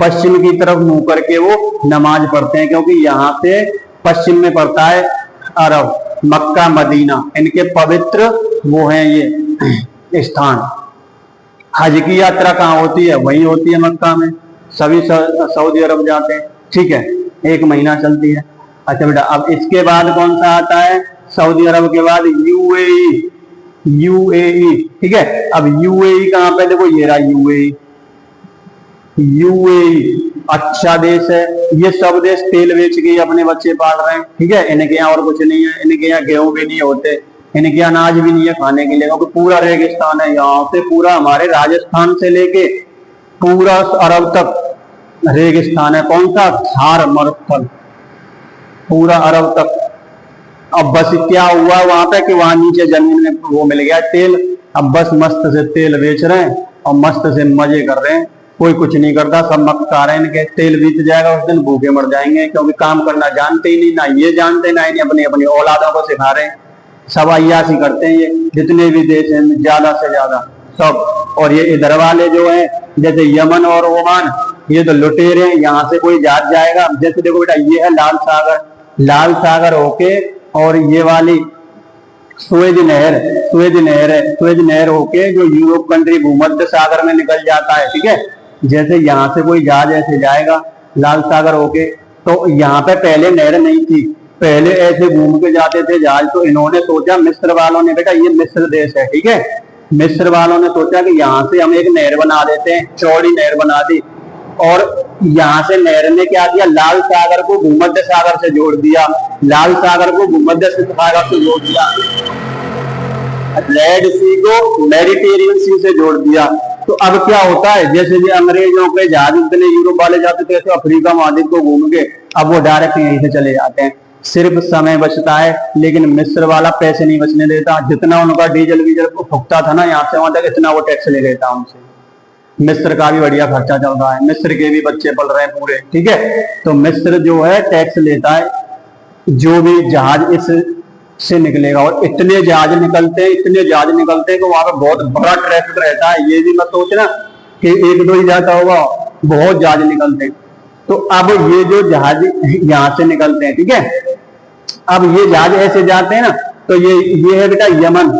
पश्चिम की तरफ मुंह करके वो नमाज पढ़ते हैं, क्योंकि यहाँ से पश्चिम में पड़ता है अरब, मक्का मदीना, इनके पवित्र वो हैं ये स्थान। हज की यात्रा कहाँ होती है? वही होती है मक्का में। सभी सऊदी अरब जाते हैं। ठीक है, 1 महीना चलती है। अच्छा बेटा, अब इसके बाद कौन सा आता है? सऊदी अरब के बाद यूएई। यूएई, ठीक है, अब यूएई कहाँ पे? देखो ये रहा यूएई। यूएई अच्छा देश है। ये सब देश तेल बेच के अपने बच्चे पाल रहे हैं। ठीक है, इनके यहाँ और कुछ नहीं है, इनके यहाँ गेहूं भी नहीं होते, इनके यहाँ अनाज भी नहीं है खाने के लिए, क्योंकि पूरा रेगिस्तान है। यहाँ से पूरा हमारे राजस्थान से लेके पूरा अरब तक रेगिस्तान है। कौन सा? थार मरुस्थल, पूरा अरब तक। अब बस क्या हुआ वहां पे कि वहां नीचे जमीन में वो मिल गया तेल। अब बस मस्त से तेल बेच रहे हैं और मस्त से मजे कर रहे हैं। कोई कुछ नहीं करता, सब मक्का रहे हैं। इनके तेल बीत जाएगा, उस दिन भूखे मर जाएंगे, क्योंकि काम करना जानते ही नहीं, ना ये जानते, ना इन्हें अपनी अपनी औलादों को सिखा रहे हैं। सब अय्यासी करते हैं ये, जितने भी देश हैं ज्यादा से ज्यादा सब। और ये इधर वाले जो हैं, जैसे यमन और ओमान, ये तो लुटेरे हैं। यहाँ से कोई जहाज जाएगा, जैसे देखो बेटा ये है लाल सागर, लाल सागर होके, और ये वाली सुएज नहर, सुएज नहर है, सुएज नहर होके जो यूरोप कंट्री भूमध्य सागर में निकल जाता है। ठीक है, जैसे यहाँ से कोई जहाज ऐसे जाएगा लाल सागर होके, तो यहाँ पे पहले नहर नहीं थी, पहले ऐसे घूम के जाते थे जहाज। तो इन्होंने सोचा, मिस्र वालों ने, बेटा ये मिस्र देश है, ठीक है, मिस्र वालों ने सोचा कि यहाँ से हम एक नहर बना देते हैं, चौड़ी नहर बना दी। और यहाँ से नहर ने क्या किया? लाल सागर को भूमध्य सागर से जोड़ दिया, लाल सागर को भूमध्य सागर से जोड़ दिया, रेड सी को मेडिटेरियन सी से जोड़ दिया। तो अब क्या होता है, जैसे भी अंग्रेजों के जहाज इतने यूरोप वाले जाते थे, तो अफ्रीका महाद्वीप को घूम के अब वो डायरेक्ट यहीं से चले जाते हैं। सिर्फ समय बचता है, लेकिन मिस्र वाला पैसे नहीं बचने देता। जितना उनका डीजल वीजल फूकता था ना यहाँ से वहां तक, इतना वो टैक्स ले लेता उनसे। मिस्र का भी बढ़िया खर्चा चल रहा है, मिस्र के भी बच्चे पढ़ रहे हैं पूरे। ठीक है, तो मिस्र जो है टैक्स लेता है जो भी जहाज इस से निकलेगा। और इतने जहाज निकलते हैं, इतने जहाज निकलते हैं कि वहां पर बहुत बड़ा ट्रैफिक रहता है। ये भी मत सोचना कि 1-2 ही जाता होगा, बहुत जहाज निकलते हैं। तो अब ये जो जहाज यहाँ से निकलते हैं, ठीक है, अब ये जहाज ऐसे जाते हैं ना, तो ये है बेटा यमन।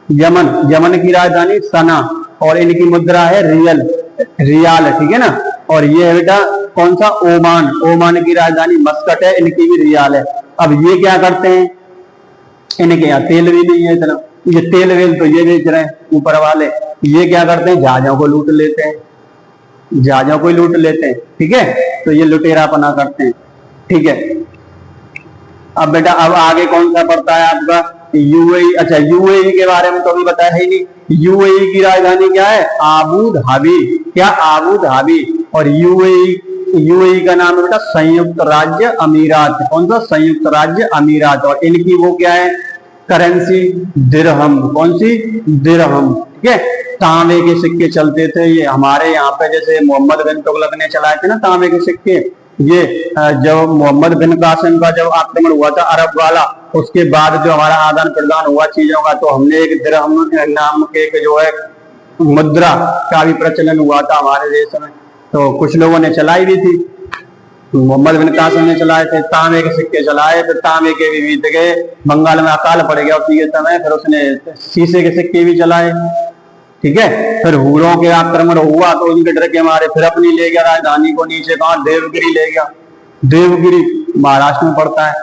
यमन, यमन की राजधानी सना, और इनकी मुद्रा है रियल, रियाल। ठीक है ना, और ये है बेटा कौन सा? ओमान, ओमान की राजधानी मस्कट है, इनकी भी रियाल है। अब ये क्या करते हैं, इनके यहाँ तेल भी नहीं है इतना, ये तेल वेल तो ये बेच रहे हैं ऊपर वाले। ये क्या करते हैं? जहाजों को लूट लेते हैं, जहाजों को ही लूट लेते हैं। ठीक है, तो ये लुटेरापना करते हैं। ठीक है, अब बेटा अब आगे कौन सा पड़ता है आपका यूएई। अच्छा यूएई के बारे में तो अभी बताया ही नहीं। यूएई की राजधानी क्या है आबू धाबी। क्या आबू धाबी। और यूएई का नाम है बेटा संयुक्त राज्य अमीरात। कौन सा संयुक्त राज्य अमीरात। और इनकी वो क्या है करेंसी दिरहम। कौन सी दिरहम। ठीक है तांबे के सिक्के चलते थे ये हमारे यहाँ पे जैसे मोहम्मद बिन तुगलक ने चलाए थे ना तांबे के सिक्के। ये जब मोहम्मद बिन कासिम का जब आक्रमण हुआ था अरब वाला उसके बाद जो हमारा आदान प्रदान हुआ चीजों का तो हमने एक दिरहम नाम के एक जो है मुद्रा का भी प्रचलन हुआ था हमारे देश में। तो कुछ लोगों ने चलाई भी थी। मोहम्मद बिन कासिम ने चलाए थे तांबे के सिक्के चलाए फिर तांबे के भी बीत गए। बंगाल में अकाल पड़ गया उसी के समय फिर उसने शीशे के सिक्के भी चलाए। ठीक है फिर हुरों के आक्रमण हुआ तो उनके डर के मारे फिर अपनी ले गया राजधानी को नीचे कहा देवगिरी ले गया। देवगिरी महाराष्ट्र में पड़ता है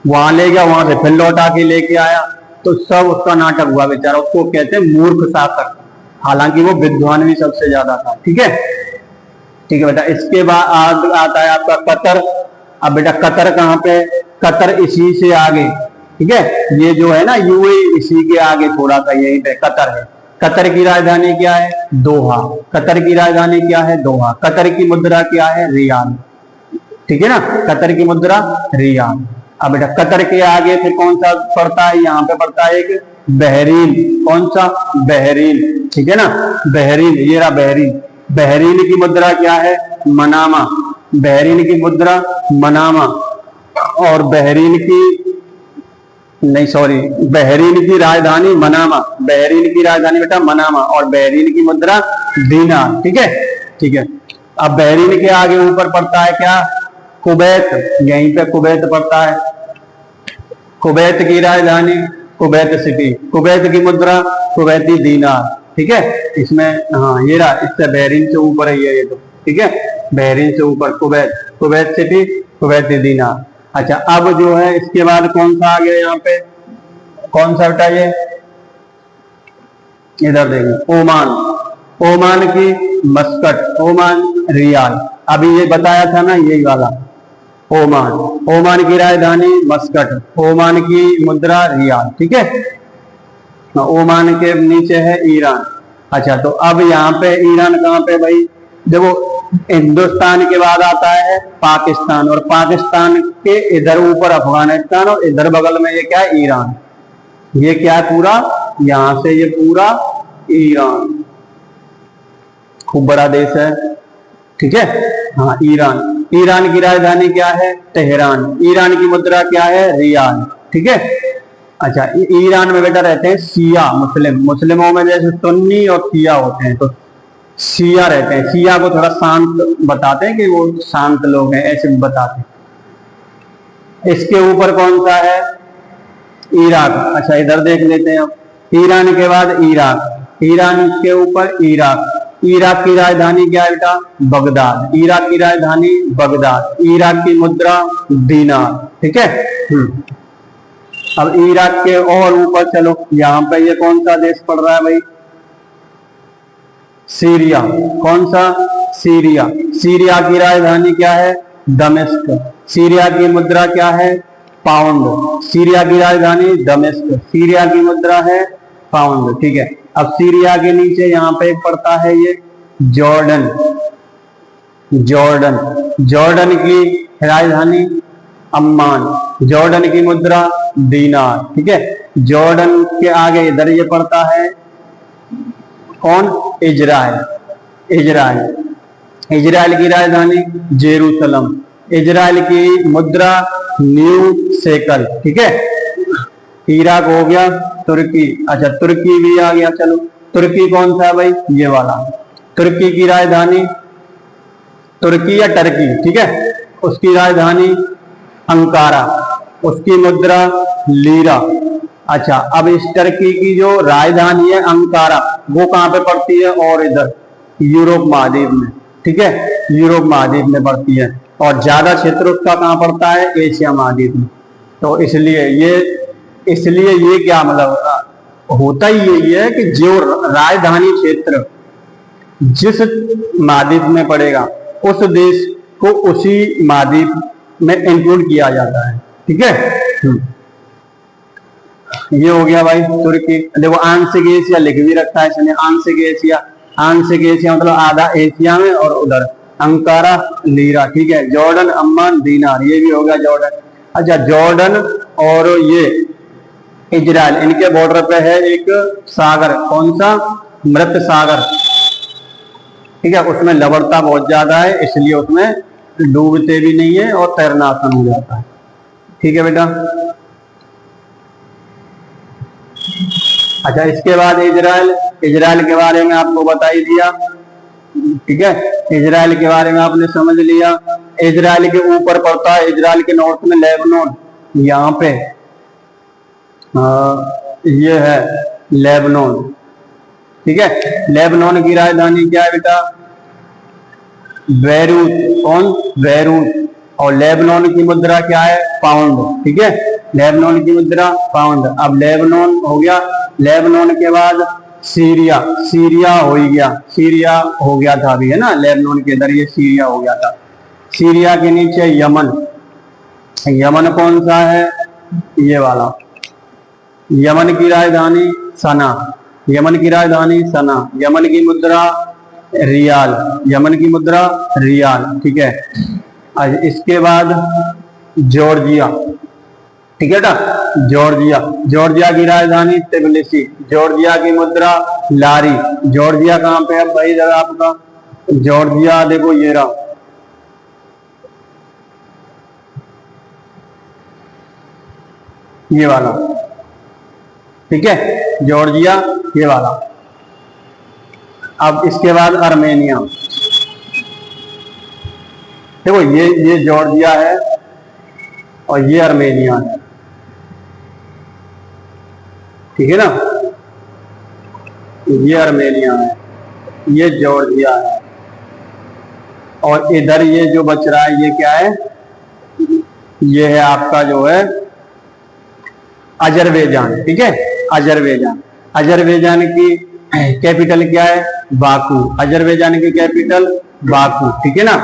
वहां ले गया वहां से फिर लौटा के लेके आया। तो सब उसका नाटक हुआ बेचारा। उसको कहते हैं मूर्ख शासक हालांकि वो विद्वान भी सबसे ज्यादा था। ठीक है बेटा। इसके बाद आता है आपका कतर। अब बेटा कतर कहाँ पे कतर इसी से आगे। ठीक है ये जो है ना यूएई इसी के आगे थोड़ा सा यहीं पे कतर है। कतर की राजधानी क्या है दोहा। कतर की राजधानी क्या है दोहा। कतर की मुद्रा क्या है रियाल। ठीक है ना कतर की मुद्रा रियाल। अब बेटा कतर के आगे फिर कौन सा पड़ता है यहाँ पे पड़ता है एक बहरीन। कौन सा बहरीन। ठीक है ना बहरीन ये रहा बहरीन। बहरीन की मुद्रा क्या है मनामा। बहरीन की मुद्रा मनामा। और बहरीन की राजधानी मनामा। बहरीन की राजधानी बेटा मनामा और बहरीन की मुद्रा दीनार। ठीक है अब बहरीन के आगे ऊपर पड़ता है क्या कुवैत। यहीं पे कुवैत पड़ता है। कुवैत की राजधानी कुवैत सिटी। कुवैत की मुद्रा कुवैती दीनार। ठीक है इसमें हाँ ये रहा इससे बहरीन से ऊपर है ये तो। ठीक है बहरीन से ऊपर कुवैत सिटी कुवैती दीनार। अच्छा अब जो है इसके बाद कौन सा आ गया यहाँ पे कौन सा बेटा ये इधर देखिए ओमान। ओमान की मस्कट ओमान रियाल। अभी ये बताया था ना यही वाला ओमान। ओमान की राजधानी मस्कट। ओमान की मुद्रा रियाल। ठीक है ओमान के नीचे है ईरान। अच्छा तो अब यहाँ पे ईरान कहाँ पे भाई जब वो हिंदुस्तान के बाद आता है पाकिस्तान और पाकिस्तान के इधर ऊपर अफगानिस्तान और इधर बगल में ये क्या है ईरान। ये क्या है पूरा यहां से ये पूरा ईरान खूब बड़ा देश है। ठीक है हाँ ईरान। ईरान की राजधानी क्या है तेहरान। ईरान की मुद्रा क्या है रियाल। ठीक है अच्छा ईरान में बेटा रहते हैं शिया मुस्लिमों में जैसे सुन्नी और शिया होते हैं तो शिया रहते हैं। शिया को थोड़ा शांत बताते हैं कि वो शांत लोग हैं ऐसे बताते हैं। इसके ऊपर कौन सा है इराक। अच्छा इधर देख लेते हैं अब ईरान के बाद इराक। ईरान के ऊपर इराक। इराक की राजधानी क्या है बेटा बगदाद। इराक की राजधानी बगदाद। इराक की मुद्रा दीनार। ठीक है अब इराक के और ऊपर चलो यहाँ पे ये कौन सा देश पड़ रहा है भाई सीरिया। कौन सा सीरिया। सीरिया की राजधानी क्या है दमिश्क। सीरिया की मुद्रा क्या है पाउंड। सीरिया की राजधानी दमिश्क। सीरिया की मुद्रा है पाउंड। ठीक है अब सीरिया के नीचे यहाँ पे पड़ता है ये जॉर्डन। जॉर्डन की राजधानी अम्मान। जॉर्डन की मुद्रा दीनार। ठीक है जॉर्डन के आगे इधर ये पड़ता है कौन इजराइल। इजराइल की राजधानी जेरूसलम। इजराइल की मुद्रा न्यू शेकल। ठीक है इराक हो गया। तुर्की। अच्छा तुर्की भी आ गया। चलो तुर्की कौन सा है भाई ये वाला। तुर्की की राजधानी तुर्की या टर्की। ठीक है उसकी राजधानी अंकारा। उसकी मुद्रा लीरा। अच्छा अब इस टर्की की जो राजधानी है अंकारा वो कहाँ पे पड़ती है और इधर यूरोप महाद्वीप में। ठीक है यूरोप महाद्वीप में पड़ती है और ज्यादा क्षेत्र उसका कहाँ पड़ता है एशिया महाद्वीप में। तो इसलिए ये क्या मतलब होता ही यही है कि जो राजधानी क्षेत्र जिस महाद्वीप में पड़ेगा उस देश को उसी महाद्वीप में इंक्लूड किया जाता है। ठीक है। ये हो गया भाई तुर्की। देखो आंशिक एशिया लिख भी रखा है इसने, आंशिक एशिया। आंशिक एशिया मतलब आधा एशिया में और उधर अंकारा लीरा, ठीक है। जॉर्डन अम्मान दीनार, ये भी हो गया जॉर्डन। अच्छा जॉर्डन और ये इजराइल, इनके बॉर्डर पे है एक सागर, कौन सा, मृत सागर, ठीक है। उसमें लवणता बहुत ज्यादा है, इसलिए उसमें डूबते भी नहीं है और तैरना आसान हो जाता है, ठीक है बेटा। अच्छा इसके बाद इजराइल, इजराइल के बारे में आपको बता ही दिया, ठीक है। इजराइल के बारे में आपने समझ लिया। इजराइल के ऊपर पड़ता है, इजराइल के नॉर्थ में लेबनान, यहाँ पे ये है लेबनान, ठीक है। लेबनान की राजधानी क्या है बेटा, बैरूत, कौन, बैरूत। और लेबनान की मुद्रा क्या है, पाउंड, ठीक है। लेबनान की मुद्रा पाउंड। अब लेबनान हो गया, लेबनान के बाद सीरिया, सीरिया हो गया, सीरिया हो गया था अभी, है ना, लेबनान के इधर ये सीरिया हो गया था। सीरिया के नीचे यमन, यमन कौन सा है, ये वाला। यमन की राजधानी सना, यमन की राजधानी सना। यमन की मुद्रा रियाल, यमन की मुद्रा रियाल, ठीक है। आज इसके बाद जॉर्जिया, ठीक है बेटा, जॉर्जिया। जॉर्जिया की राजधानी तिबिलिसी, जॉर्जिया की मुद्रा लारी। जॉर्जिया कहाँ पे है भाई जरा आपका, जॉर्जिया देखो ये रहा, ये वाला, ठीक है, जॉर्जिया ये वाला। अब इसके बाद आर्मेनिया, देखो ये जॉर्जिया है और ये आर्मेनिया है, ठीक है ना, ये आर्मेनिया है, ये जॉर्जिया है, और इधर ये जो बच रहा है ये क्या है, ये है आपका जो है अजरबैजान, ठीक है, अजरबैजान। अजरबैजान की कैपिटल क्या है, बाकू। अजरबैजान की कैपिटल बाकू, ठीक है ना।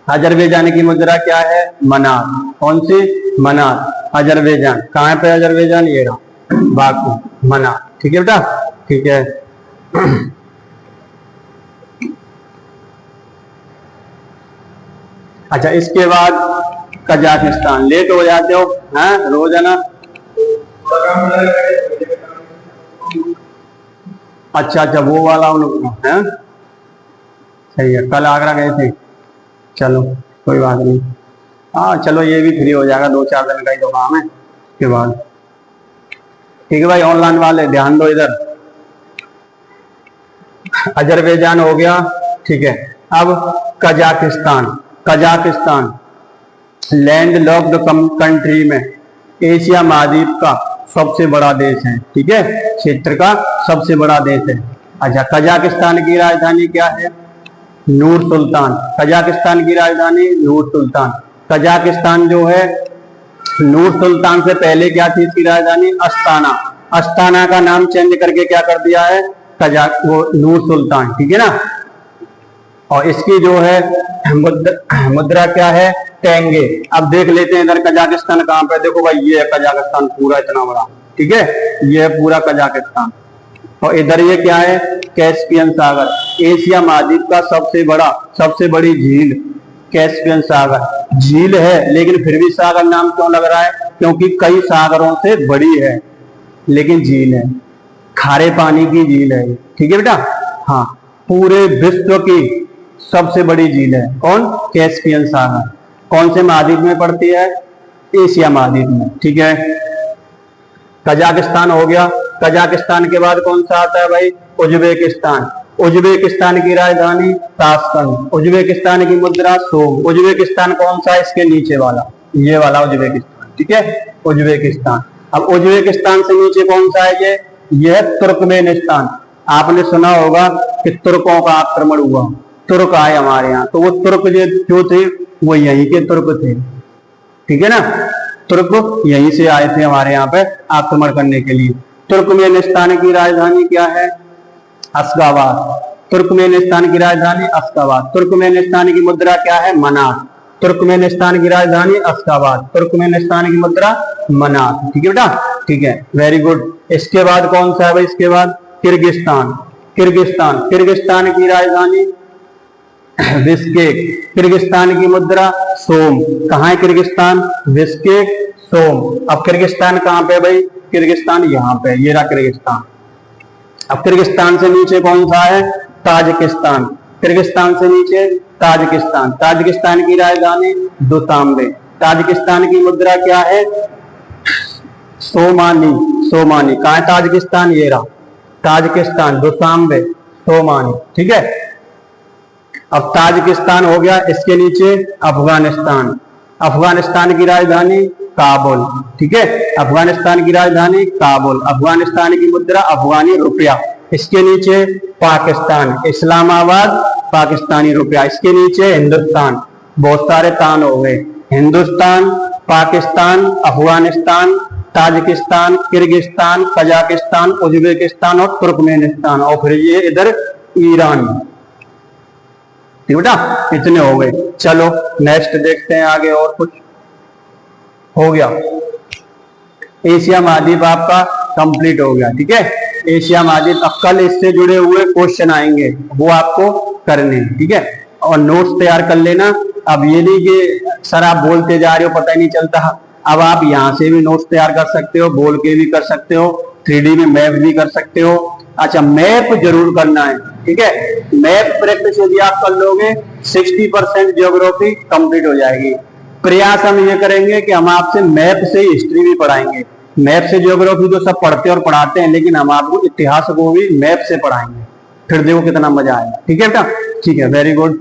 अजरबैजान की मुद्रा क्या है, मनार, कौन सी, मनार। अजरबैजान कहाँ पे, अजरबैजान ये रहा, बाकू, मनार, ठीक है बेटा, ठीक है। अच्छा इसके बाद कजाकिस्तान, लेट हो जाते हो हैं रोजाना। अच्छा अच्छा वो वाला है, सही है। कल आगरा गए थे, चलो कोई बात नहीं, हाँ चलो ये भी फ्री हो जाएगा, 2-4 दिन का ही तो काम है के बाद, ठीक है भाई। ऑनलाइन वाले ध्यान दो इधर। अजरबैजान हो गया, ठीक है। अब Kazakhstan, Kazakhstan land locked country में एशिया महाद्वीप का सबसे बड़ा देश है, ठीक है, क्षेत्र का सबसे बड़ा देश है। अच्छा कजाकिस्तान की राजधानी क्या है, नूर सुल्तान। कजाकिस्तान की राजधानी नूर सुल्तान। कजाकिस्तान जो है नूर सुल्तान से पहले क्या थी इसकी राजधानी, अस्ताना। अस्ताना का नाम चेंज करके क्या कर दिया है, वो नूर सुल्तान, ठीक है ना। और इसकी जो है मुद्रा क्या है, टेंगे। अब देख लेते हैं इधर कजाकिस्तान कहाँ पे, देखो भाई ये है कजाकिस्तान पूरा इतना बड़ा, ठीक है, ये है पूरा कजाकिस्तान। और इधर ये क्या है, कैस्पियन सागर, एशिया महाद्वीप का सबसे बड़ी झील कैस्पियन सागर। झील है लेकिन फिर भी सागर नाम क्यों लग रहा है, क्योंकि कई सागरों से बड़ी है लेकिन झील है, खारे पानी की झील है, ठीक है बेटा। हाँ पूरे विश्व की सबसे बड़ी झील है कौन, कैस्पियन सागर। कौन से महाद्वीप में पड़ती है, एशिया महाद्वीप में, ठीक है। कजाकिस्तान हो गया। कजाकिस्तान के बाद कौन सा आता है भाई, उज्बेकिस्तान। उज्बेकिस्तान की राजधानी ताशकंद। उज्बेकिस्तान की मुद्रा सोम। उज्बेकिस्तान कौन सा, इसके नीचे वाला, ये वाला उज्बेकिस्तान, ठीक है, उज्बेकिस्तान। अब उज्बेकिस्तान से नीचे कौन सा है, ये है तुर्कमेनिस्तान। आपने सुना होगा कि तुर्कों का आक्रमण हुआ, तुर्क आए हमारे यहाँ, तो वो तुर्क जो थे वो यहीं के तुर्क थे, ठीक है ना। तुर्क यहीं से आए थे हमारे यहाँ पे आक्रमण करने के लिए। तुर्कमेनिस्तान की राजधानी क्या है, अशगाबाद। तुर्कमेनिस्तान की राजधानी अशगाबाद। तुर्कमेनिस्तान की मुद्रा क्या है, मनार। तुर्कमेनिस्तान की राजधानी अश्गाबाद, तुर्कमेनिस्तान की मुद्रा मनात। ठीक है बेटा, ठीक है, वेरी गुड। इसके बाद कौन सा है भाई, इसके बाद किर्गिस्तान, किर्गिस्तान, किर्गिस्तान की राजधानी बिश्केक, किर्गिस्तान की मुद्रा सोम। कहाँ है किर्गिस्तान, बिश्केक, सोम। अब किर्गिस्तान कहाँ पे भाई, किर्गिस्तान यहाँ पे, ये रहा किर्गिस्तान। अब किर्गिस्तान से नीचे कौन सा है, ताजिकिस्तान, किर्गिस्तान से नीचे ताजिकिस्तान, ताजिकिस्तान की राजधानी दुशांबे, ताजिकिस्तान की मुद्रा क्या है, सोमानी, सोमानी। कहाँ है ताजिकिस्तान, ये रहा ताजिकिस्तान, दुशांबे, सोमानी। ठीक है, अब ताजिकिस्तान हो गया, इसके नीचे अफगानिस्तान, अफगानिस्तान की राजधानी काबुल। ठीक है, अफगानिस्तान की राजधानी काबुल, अफगानिस्तान की मुद्रा अफगानी रुपया। इसके नीचे पाकिस्तान, इस्लामाबाद, पाकिस्तानी रुपया। इसके नीचे हिंदुस्तान, बहुत सारे तान हो गए, Hindustan, Pakistan, Afghanistan, Tajikistan, Kyrgyzstan, Kazakhstan, Uzbekistan और तुर्कमेनिस्तान, और फिर ये इधर ईरान। ठीक बेटा, इतने हो गए। चलो नेक्स्ट देखते हैं आगे, और कुछ हो गया। एशिया महाद्वीप आपका कंप्लीट हो गया। ठीक है, एशिया महाद्वीप। अब कल इससे जुड़े हुए क्वेश्चन आएंगे, वो आपको करने हैं। ठीक है, और नोट्स तैयार कर लेना। अब ये नहीं कि सर आप बोलते जा रहे हो पता ही नहीं चलता, अब आप यहाँ से भी नोट्स तैयार कर सकते हो, बोल के भी कर सकते हो, 3D में मैप भी कर सकते हो। अच्छा, मैप जरूर करना है। ठीक है, मैप प्रैक्टिस यदि आप कर लोगे 60% ज्योग्राफी कंप्लीट हो जाएगी। प्रयास हम ये करेंगे कि हम आपसे मैप से हिस्ट्री भी पढ़ाएंगे। मैप से ज्योग्राफी तो सब पढ़ते और पढ़ाते हैं, लेकिन हम आपको इतिहास को भी मैप से पढ़ाएंगे, फिर देखो कितना मजा आएगा। ठीक है बेटा, ठीक है, वेरी गुड।